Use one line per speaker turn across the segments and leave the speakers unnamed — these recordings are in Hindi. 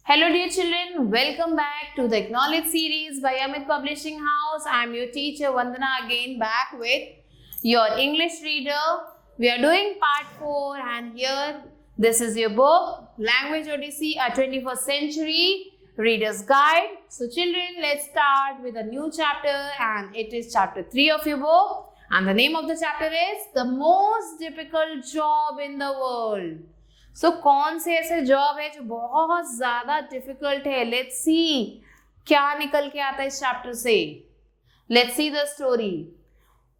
Hello dear children, welcome back to the Acknowledge series by Amit Publishing House. I am your teacher Vandana again back with your English reader. We are doing part 4 and here this is your book Language Odyssey, a 21st Century Reader's Guide. So children, let's start with a new chapter and it is chapter 3 of your book and the name of the chapter is The Most Difficult Job in the World. सो कौन से ऐसे जॉब है जो बहुत ज्यादा डिफिकल्ट है. लेट्स सी क्या निकल के आता है इस चैप्टर से. Let's see the story.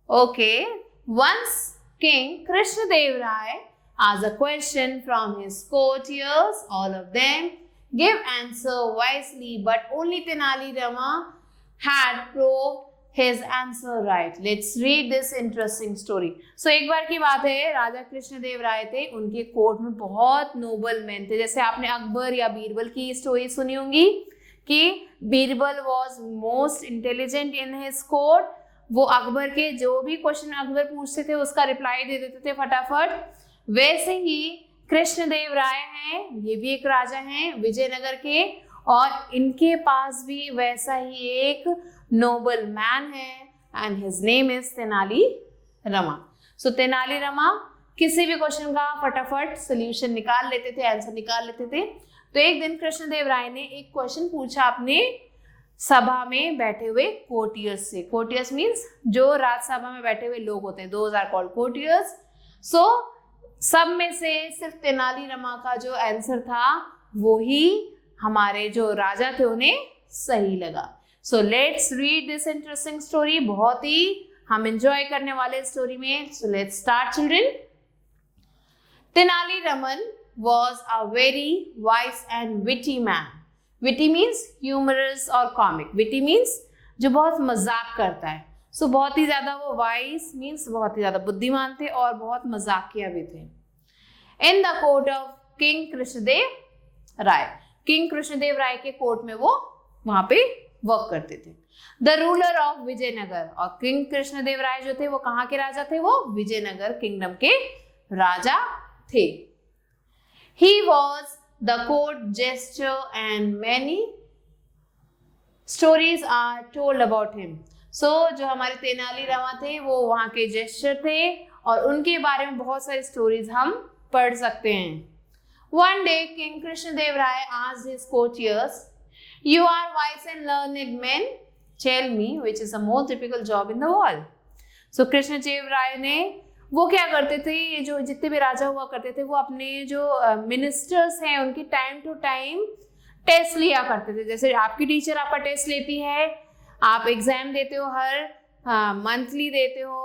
Okay, once king Krishnadevaraya asked a question from his courtiers. All of them give answer wisely, but only Tenali Rama had proved his answer right. Let's read this interesting story. So एक बार की बात है, राजा कृष्णदेव राय थे, उनके कोर्ट में बहुत नोबल मैन थे. जैसे आपने अकबर या बीरबल की स्टोरी सुनी होंगी कि Birbal was most intelligent in his court. वो अकबर के जो भी क्वेश्चन अकबर पूछते थे उसका रिप्लाई दे देते थे फटाफट. वैसे ही कृष्णदेव राय हैं, ये भी एक राजा हैं विजयनगर के, और इनके पास भी वैसा ही एक नोबल मैन है and his name is Tenali Rama. So Tenali Rama किसी भी क्वेश्चन का फटाफट सोल्यूशन निकाल लेते थे, आंसर निकाल लेते थे. तो एक दिन कृष्णदेव राय ने एक क्वेश्चन पूछा अपने सभा में बैठे हुए कोर्टियर्स से. कोर्टियर्स मीन्स जो राजसभा में बैठे हुए लोग होते हैं, दोज आर कॉल्ड कोर्टियर्स. सो सब में से सिर्फ तेनाली रमा का जो आंसर था वो ही हमारे जो राजा थे उन्हें सही लगा. So let's read this interesting story. बहुत ही हम एंजॉय करने वाले स्टोरी में. So let's start children. Tenali Raman was a very wise and witty man. Witty means humorous और comic. Witty means जो बहुत मजाक करता है. सो बहुत ही ज्यादा वो wise means बहुत ही ज्यादा बुद्धिमान थे और बहुत मजाकिया भी थे. In the court of King Krishnadeva Raya. King Krishnadeva Raya के कोर्ट में वो वहां पे वर्क करते थे. The ruler of Vijayanagar. और किंग कृष्णदेव राय जो थे वो कहाँ के राजा थे? वो विजयनगर किंगडम के राजा थे. He was the court jester and many stories are told about him. So जो हमारे तेनाली रामा थे वो वहां के जेस्टर थे और उनके बारे में बहुत सारी स्टोरीज हम पढ़ सकते हैं. One day, King Krishnadev Rai asked his courtiers, "You are wise and learned men. Tell me which is the most difficult job in the world." So Krishnadeva राय ने वो क्या करते थे, ये जो जितने भी राजा हुआ करते थे वो अपने जो मिनिस्टर्स हैं उनकी टाइम टू टाइम टेस्ट लिया करते थे. जैसे आपकी टीचर आपका टेस्ट लेती है, आप एग्जाम देते हो हर मंथली देते हो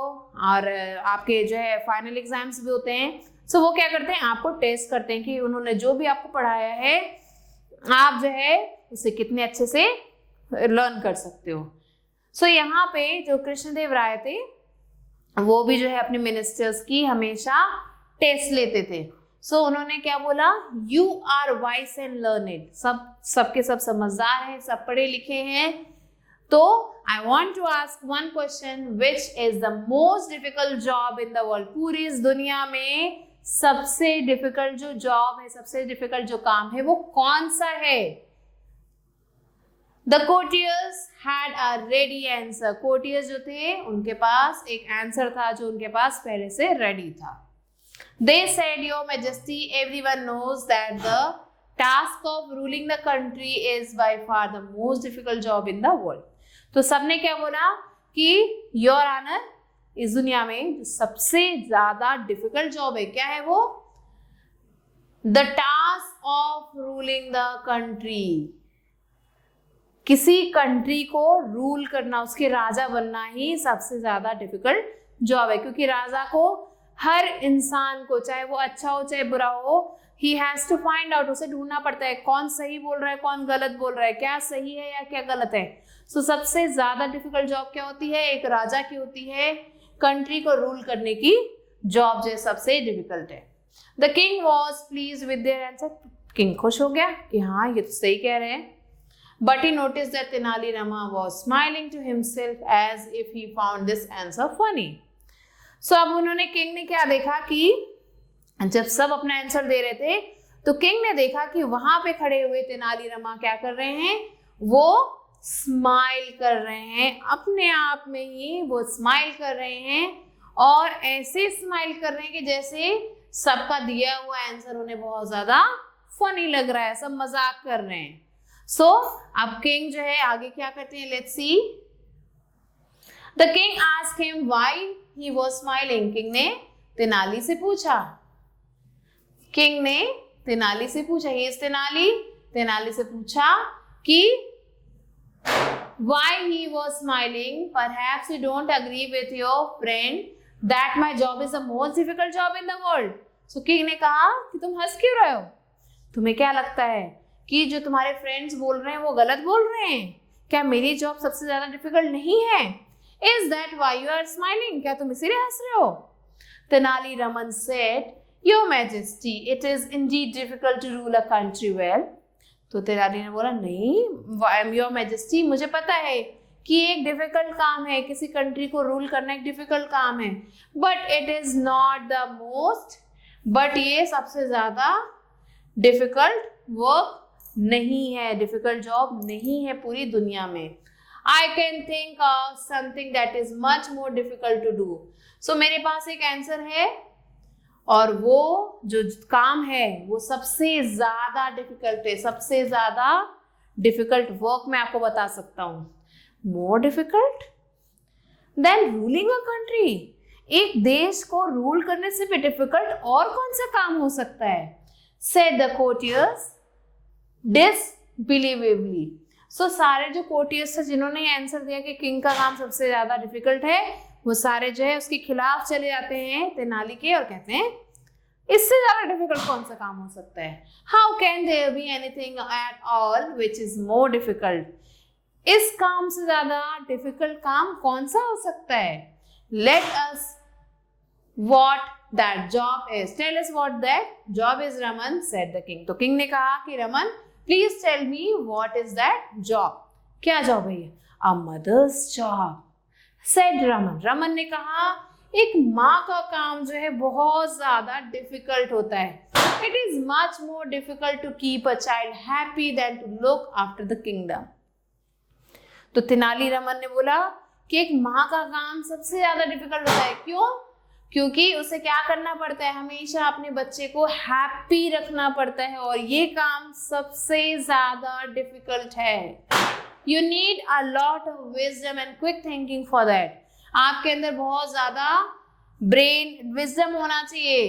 और आपके जो है फाइनल एग्जाम्स भी होते हैं. सो वो क्या करते हैं, आपको टेस्ट करते हैं कि उन्होंने जो भी आपको पढ़ाया है आप जो है उसे कितने अच्छे से लर्न कर सकते हो. सो यहाँ पे जो कृष्णदेव राय थे वो भी जो है अपने मिनिस्टर्स की हमेशा टेस्ट लेते थे. सो उन्होंने क्या बोला, you are wise and learned. सबके सब समझदार हैं, सब पढ़े लिखे हैं. तो I want to ask one question, which is the most difficult job in the world. पूरी इस दुनिया में सबसे डिफिकल्ट जो जॉब है, सबसे डिफिकल्ट जो काम है वो कौन सा है? The courtiers had a ready answer. Courtiers जो थे उनके पास एक आंसर था जो उनके पास पहले से रेडी था. They said, your majesty, everyone knows that the task of ruling the country is by far the most difficult job in the world. तो सबने क्या बोला कि योर ऑनर, इस दुनिया में जो सबसे ज्यादा डिफिकल्ट जॉब है क्या है वो? The task of ruling the country. किसी कंट्री को रूल करना, उसके राजा बनना ही सबसे ज्यादा डिफिकल्ट जॉब है. क्योंकि राजा को हर इंसान को, चाहे वो अच्छा हो चाहे बुरा हो, he has to find out. उसे ढूंढना पड़ता है कौन सही बोल रहा है कौन गलत बोल रहा है, क्या सही है या क्या गलत है. सो सबसे ज्यादा डिफिकल्ट जॉब क्या होती है? एक राजा की होती है. कंट्री को रूल करने की जॉब जो सबसे डिफिकल्ट है. The king was please with their answer. King खुश हो गया कि हाँ ये तो सही कह रहे हैं. But he notice that Tenali Rama was smiling to himself as if he found this answer funny. So अब उन्होंने, किंग ने क्या देखा कि जब सब अपना आंसर दे रहे थे तो किंग ने देखा कि वहां पे खड़े हुए तेनालीरामा क्या कर रहे हैं, वो स्माइल कर रहे हैं, अपने आप में ही वो स्माइल कर रहे हैं और ऐसे स्माइल कर रहे हैं कि जैसे सबका दिया हुआ आंसर उन्हें बहुत ज्यादा फनी लग रहा है, सब मजाक कर रहे हैं। सो अब किंग जो है आगे क्या करते हैं, let's see. The king asked him why he was smiling. King ने तेनाली से पूछा, किंग ने तेनाली से पूछा, ही इज तेनाली, तेनाली से पूछा कि why he was smiling. Perhaps you don't agree with your friend that my job is the most difficult job in the world. So king ने कहा कि तुम हंस क्यों रहे हो, तुम्हें क्या लगता है कि जो तुम्हारे फ्रेंड्स बोल रहे हैं वो गलत बोल रहे हैं, क्या मेरी जॉब सबसे ज्यादा डिफिकल्ट नहीं है? Is that why you are smiling? क्या तुम इसीलिए हंस रहे हो? Tenali-Raman said, Your Majesty, it is indeed difficult to rule a country well. तो तेनाली ने बोला, नहीं योर मैजेस्टी, मुझे पता है कि एक डिफिकल्ट काम है, किसी कंट्री को रूल करना एक डिफिकल्ट काम है, but it is not the most, but ये सबसे ज्यादा डिफिकल्ट वर्क नहीं है, डिफिकल्ट जॉब नहीं है पूरी दुनिया में। I can think of something that is much more difficult to do. So मेरे पास एक आंसर है और वो जो काम है वो सबसे ज्यादा डिफिकल्ट है, सबसे ज्यादा डिफिकल्ट वर्क मैं आपको बता सकता हूं। More difficult than ruling a country, एक देश को रूल करने से भी डिफिकल्ट और कौन सा काम हो सकता है? Said the courtiers disbelievably. So सारे जो कोर्टियर्स थे जिन्होंने आंसर दिया कि किंग का काम सबसे ज्यादा डिफिकल्ट है, वो सारे जो है उसके खिलाफ चले जाते हैं तेनाली के और कहते हैं इससे ज्यादा डिफिकल्ट कौन सा काम हो सकता है? How can there be anything at all which is more difficult? इस काम से ज्यादा डिफिकल्ट काम कौन सा हो सकता है? Let us what that job is, tell us what that job is Raman, said the king. तो किंग ने कहा कि Raman please tell me what is that job, क्या जॉब है ये? A mother's job, said Raman. Raman ने कहा एक माँ का काम जो है बहुत ज्यादा डिफिकल्ट होता है। It is much more difficult to keep a child happy than to look after the kingdom. तो तेनालीरामन ने बोला कि एक माँ का काम सबसे ज्यादा डिफिकल्ट होता है। क्यों? क्योंकि उसे क्या करना पड़ता है, हमेशा अपने बच्चे को हैप्पी रखना पड़ता है और ये काम सबसे ज्यादा डिफिकल्ट है। You need a lot of wisdom and quick thinking for that. आपके अंदर बहुत ज्यादा ब्रेन विजडम होना चाहिए,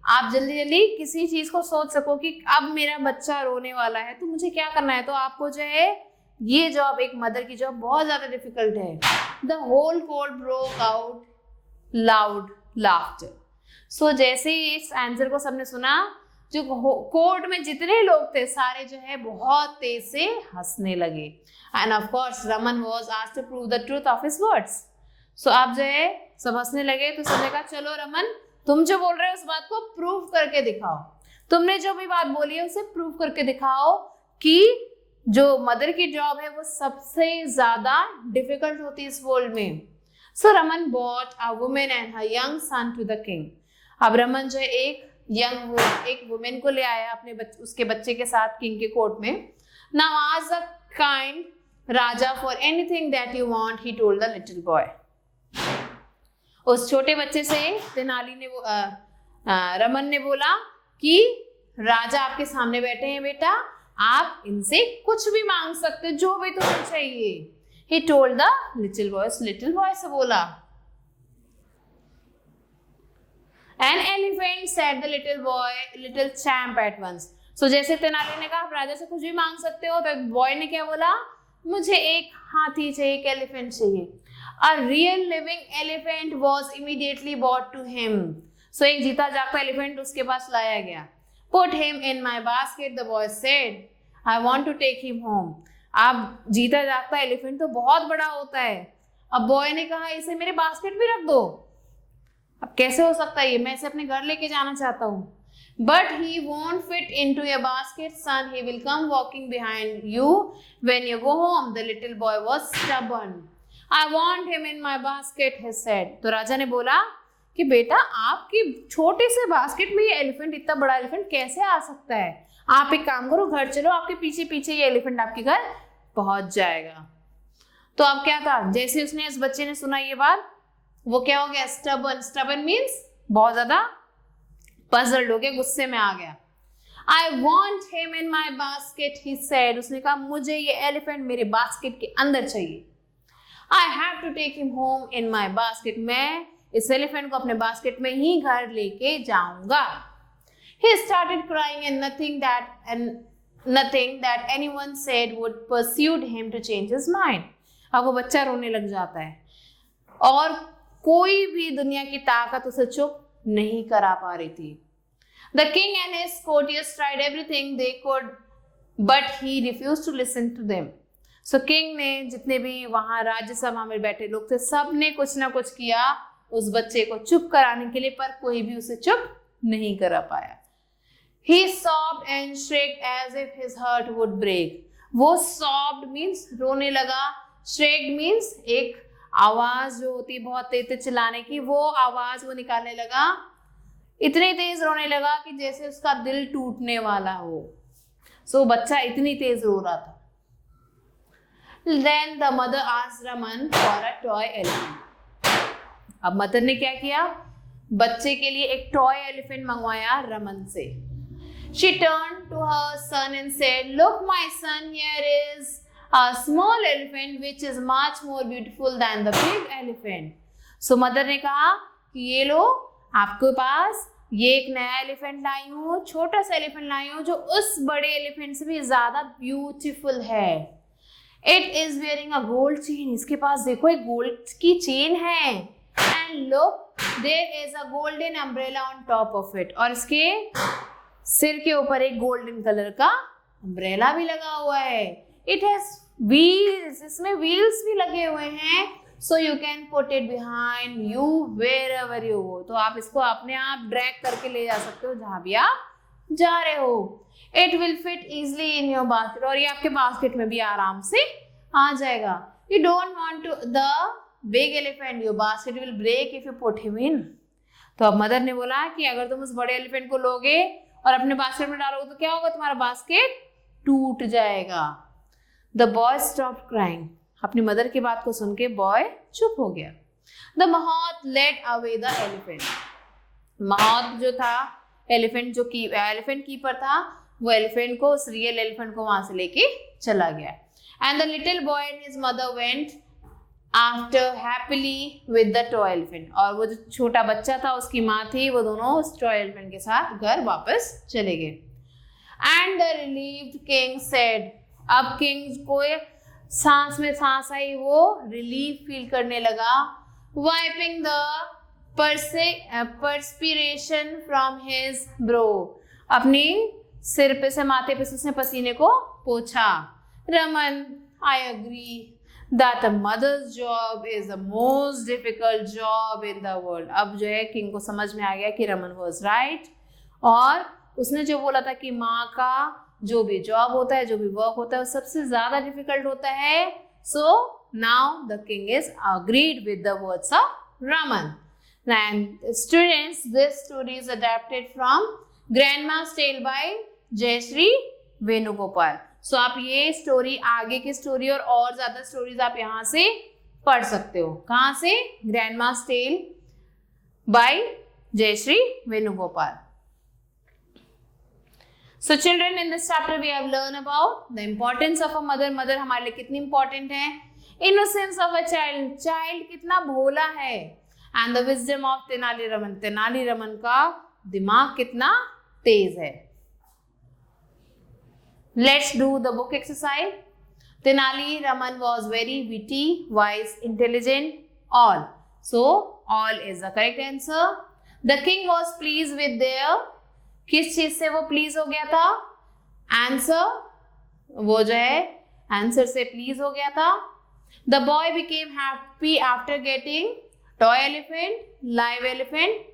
आप जल्दी जल्दी किसी चीज को सोच सको कि अब मेरा बच्चा रोने वाला है तो मुझे क्या करना है। तो आपको जो है ये जॉब, एक मदर की जॉब बहुत ज्यादा डिफिकल्ट है। The whole court broke out loud laughter. So जैसे ही इस आंसर को सबने सुना, जो कोर्ट में जितने लोग थे सारे जो है बहुत तेज से हंसने लगे। And of course Raman was asked to prove the truth of his words. So आप जो है सब हंसने लगे तो सबने कहा चलो रमन, तुम जो बोल रहे हो उस बात को प्रूव करके दिखाओ, तुमने जो भी बात बोली है उसे प्रूव करके दिखाओ कि जो मदर की जॉब है वो सबसे ज्यादा डिफिकल्ट होती है इस वर्ल्ड में। So Raman bought a woman and her young son to the king. अब रमन जो है एक वुमेन को ले आया अपने उसके बच्चे के साथ किंग के कोर्ट में। Now ask the kind Raja for anything that you want, he told the little boy. उस छोटे बच्चे से रमन ने बोला कि राजा आपके सामने बैठे हैं बेटा, आप इनसे कुछ भी मांग सकते हो, जो भी तुम्हें चाहिए। He told the little boy, little boy से बोला। An elephant said the little champ at once. So जैसे तेनाली ने कहा आप राजा से कुछ भी मांग सकते हो, तो बॉय ने क्या बोला, मुझे एक हाथी चाहिए, एक एलिफेंट चाहिए। A real living elephant was immediately brought to him. So एक जीता जागता एलिफेंट उसके पास लाया गया। Put him in my basket, the boy said. I want to take him home. अब जीता जागता एलिफेंट तो बहुत बड़ा होता है। अब बॉय ने कहा इसे मेरे बास्केट में रख दो। अब कैसे हो सकता है ये, मैं इसे अपने घर लेके जाना चाहता हूँ। But he won't fit into your basket, son. He will come walking behind you when you go home. The little boy was stubborn. I want him in my basket, he said. तो राजा ने बोला कि बेटा आपकी छोटे से बास्केट में ये एलिफेंट, इतना बड़ा एलिफेंट कैसे आ सकता है? आप एक काम करो, घर चलो, आपके पीछे पीछे ये एलिफेंट आपके घर पहुंच जाएगा। तो अब क्या था, जैसे उसने, इस बच्चे ने सुना ये बात, वो क्या हो गया, स्टबर्न। स्टबर्न मीन्स बहुत ज्यादा पजल्ड हो गया, गुस्से में आ गया। I want him in my basket, he said. उसने कहा मुझे ये एलिफेंट मेरे बास्केट के अंदर चाहिए। I have to take him home in my basket. मैं इस एलिफेंट को अपने बास्केट में ही घर लेके जाऊंगा। He started crying and nothing that anyone said would persuade him to change his mind. अब वो बच्चा रोने लग जाता है और कोई भी दुनिया की ताकत उसे चुप नहीं करा पा रही थी। The king and his courtiers tried everything they could, but he refused to listen to them. So king ने, जितने भी वहां राज्यसभा में बैठे लोग थे, सब ने कुछ ना कुछ किया उस बच्चे को चुप कराने के लिए, पर कोई भी उसे चुप नहीं करा पाया। He sobbed and shrieked as if his heart would break. वो sobbed means रोने लगा, shrieked means एक आवाज जो होती है बहुत तेज चिल्लाने की, वो आवाज वो निकालने लगा, इतनी तेज रोने लगा कि जैसे उसका दिल टूटने वाला हो। सो बच्चा इतनी तेज रो रहा था। Then the mother asked Raman for a toy elephant. अब मदर ने क्या किया, बच्चे के लिए एक टॉय एलिफेंट मंगवाया रमन से। She turned to her son and said, "Look, my son, here is a small elephant which is much more beautiful than the big elephant." So mother ने कहा कि ये लो, आपके पास ये एक नया एलिफेंट लाई हूँ, छोटा सा एलिफेंट लाई हूँ जो उस बड़े एलिफेंट से भी ज्यादा ब्यूटीफुल है। It is wearing a gold chain, इसके पास देखो एक गोल्ड की चेन है। And look, there is a golden umbrella on top of it, और इसके सिर के ऊपर एक गोल्डन कलर का अम्ब्रेला भी लगा हुआ है। इट हैज व्हील्स, इसमें व्हील्स भी लगे हुए हैं। So you can put it behind you wherever you go. तो आप इसको अपने आप ड्रैग करके ले जा सकते हो जहां भी आप जा रहे हो। It will fit easily in your basket, और ये आपके बास्केट में भी आराम से आ जाएगा। You don't want to the big elephant, your basket will break if you put him in. तो अब मदर ने बोला कि अगर तुम उस बड़े एलिफेंट को लोगे और अपने बास्केट में डालोगे तो क्या होगा, तुम्हारा बास्केट टूट जाएगा। The boy stopped crying. अपनी मदर की बात को सुन के बॉय चुप हो गया। The mahout led away the elephant. Mahout जो था एलिफेंट एलिफेंट कीपर था, वो एलिफेंट को, उस रियल एलिफेंट को वहां से लेके चला गया। And the little boy and his mother went after happily with the toy elephant. और वो जो छोटा बच्चा था, उसकी माँ थी, वो दोनों उस टॉय एलिफेंट के साथ घर वापस चले गए। And the relieved king said, अब किंग को सांस में सांस आई, वो रिलीफ फील करने लगा। Wiping the perspiration from his bro, अपनी सिर पे से, माथे पे से उसने पसीने को पोंछा। Raman, I agree that a mother's job is the most difficult job in the world. अब जो है किंग को समझ में आ गया कि रमन वाज राइट, और उसने जो बोला था कि माँ का जो भी जॉब होता है, जो भी वर्क होता है, वो सबसे ज्यादा डिफिकल्ट होता है। So now the king is agreed with the words of Raman. And students, this story is adapted from grandma's tale by Jayashree Venugopal. So आप ये स्टोरी, आगे की स्टोरी और ज्यादा स्टोरीज आप यहाँ से पढ़ सकते हो। कहाँ से? Grandma's tale by Jayashree Venugopal. So children, in this chapter we have learned about the importance of a mother. Mother हमारे लिए कितनी important है। Innocence of a child, child कितना भोला है। And the wisdom of Tenali Raman, Tenali Raman का दिमाग कितना तेज है। Let's do the book exercise. Tenali Raman was very witty, wise, intelligent, all. So all is the correct answer. The king was pleased with their, किस चीज से वो प्लीज हो गया था? आंसर, वो जो है आंसर से प्लीज हो गया था। The boy became happy after getting toy elephant, live elephant.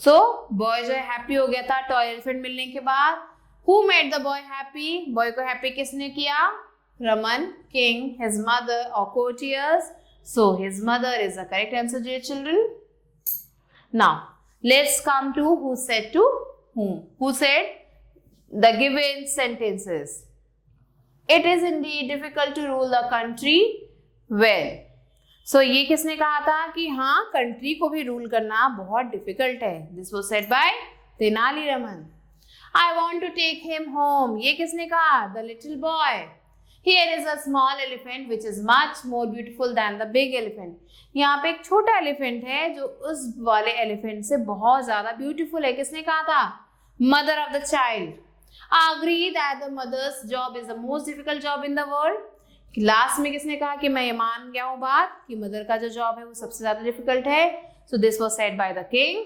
So boy जो है हैप्पी हो गया था टॉय एलिफेंट मिलने के बाद। Who made the boy happy? Boy को हैप्पी किसने किया? रमन, किंग, हिज मदर और courtiers. So his mother is the correct answer, dear children. Now, let's come to who said to whom. Who said the given sentences. It is indeed difficult to rule the country well. So ये किसने कहा था कि हाँ कंट्री को भी रूल करना बहुत डिफिकल्ट है. This was said by Tenali Raman. I want to take him home. ये किसने कहा? The little boy. Here is a small elephant which is much more beautiful than the big elephant. यहाँ पे एक छोटा एलिफेंट है जो उस वाले एलिफेंट से बहुत ज्यादा ब्यूटीफुल है. किसने कहा था? Mother of the child. Agree that the mother's job is the most difficult job in the world. Last में किसने कहा कि मैं ये मान गया हूँ बात कि मदर का जो जॉब है वो सबसे ज्यादा डिफिकल्ट है. So this was said by the king.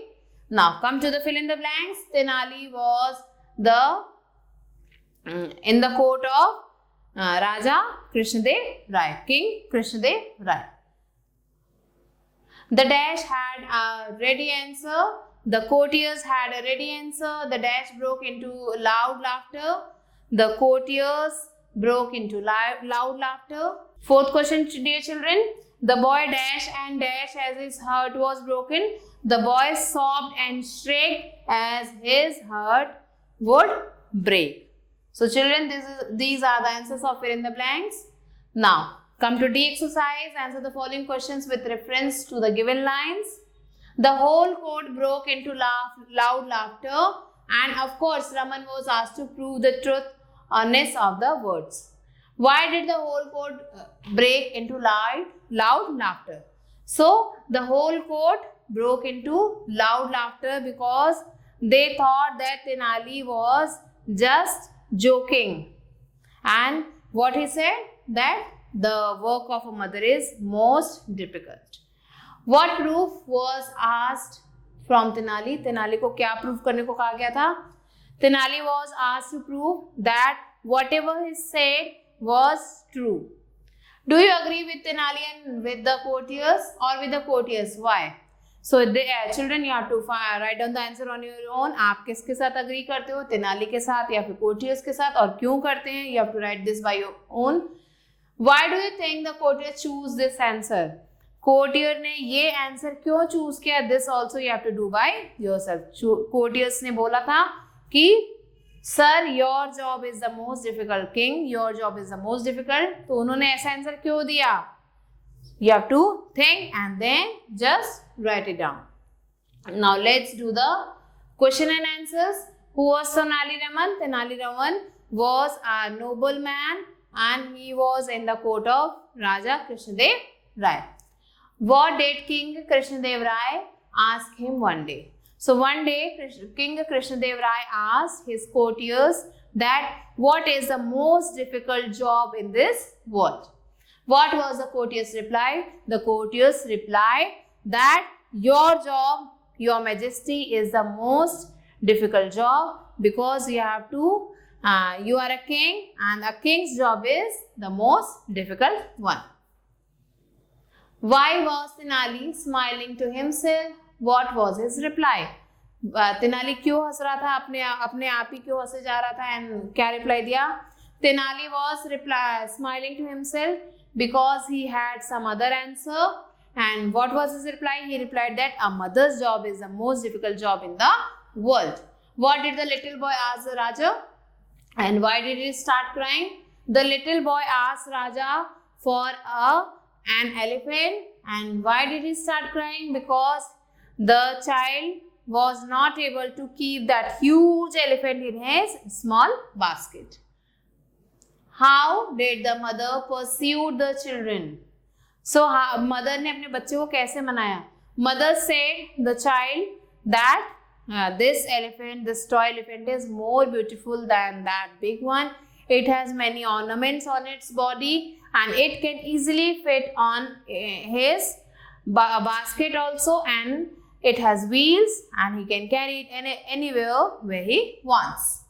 Now come to the fill in the blanks. Tenali was in the court of Raja Krishnadev Rai, King Krishnadev Rai. The dash had a ready answer. The courtiers had a ready answer. The dash broke into loud laughter. The courtiers broke into loud laughter. Fourth question, dear children. The boy dash and dash as his heart was broken. The boy sobbed and shrieked as his heart would break. So children, these are the answers of fill in the blanks. Now come to D exercise. Answer the following questions with reference to the given lines. The whole court broke into loud laughter, and of course Raman was asked to prove the truthfulness of the words. Why did the whole court break into loud laughter? So the whole court broke into loud laughter because they thought that Tenali was just joking. And what he said? That the work of a mother is most difficult. What proof was asked from Tenali? Tenali को क्या proof करने को कहा गया था? Tenali was asked to prove that whatever he said was true. Do you agree with Tenali and with the courtiers or with the courtiers? Why? So children, you have to write down the answer on your own. आप किसके साथ agree करते हो? तेनाली के साथ या फिर courtiers के साथ, और क्यों करते हैं? You have to write this by your own. Why do you think the courtiers choose this answer? Courtier ने ये आंसर क्यों चूज किया? This also you have to do by yourself. Courtiers ने बोला था कि sir your job is the most difficult, king your job is the most difficult. तो उन्होंने ऐसा आंसर क्यों दिया? You have to think and then just write it down. Now let's do the question and answers. Who was Tenali Raman? Tenali Raman was a noble man and he was in the court of Raja Krishnadev Rai. What did King Krishnadev Rai ask him one day? So one day King Krishnadev Rai asked his courtiers that what is the most difficult job in this world? What was the courtiers' reply? The courtiers replied that your job, your majesty, is the most difficult job because you have to you are a king and a king's job is the most difficult one. Why was Tenali smiling to himself? What was his reply? Tenali क्यों हंस रहा था? अपने आप ही क्यों हंसे जा रहा था? एंड क्या रिप्लाई दिया? Tenali was smiling to himself because he had some other answer. And what was his reply? He replied that a mother's job is the most difficult job in the world. What did the little boy ask the Raja? And why did he start crying? The little boy asked Raja for an elephant. And why did he start crying? Because the child was not able to keep that huge elephant in his small basket. How did the mother pursue the children? So mother ने अपने बच्चे को कैसे मनाया? Mother said the child that this elephant, this toy elephant is more beautiful than that big one. It has many ornaments on its body and it can easily fit on his basket also, and it has wheels and he can carry it anywhere where he wants.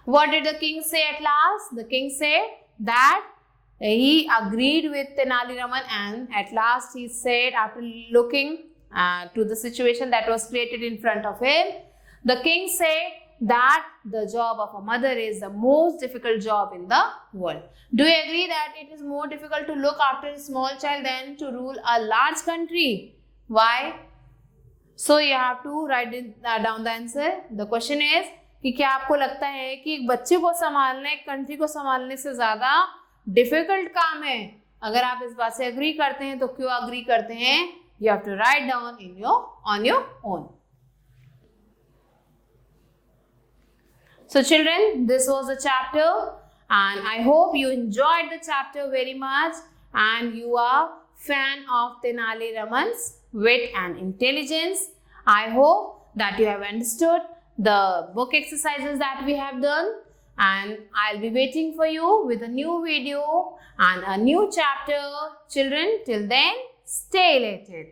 What did the king say at last? The king said that he agreed with Tenali Raman, and at last he said, after looking to the situation that was created in front of him, the king said that the job of a mother is the most difficult job in the world. Do you agree that it is more difficult to look after a small child than to rule a large country? Why? So you have to write down the answer. The question is कि क्या आपको लगता है कि एक बच्चे को संभालना एक कंट्री को संभालने से ज़्यादा डिफिकल्ट काम है? अगर आप इस बात से अग्री करते हैं तो क्यों अग्री करते हैं? You have to write down on your own. So children, this was the chapter and I hope you enjoyed the chapter very much and you are fan of Tenali Raman's wit and intelligence. I hope that you have understood the book exercises that we have done, and I'll be waiting for you with a new video and a new chapter. Children, till then, stay elated.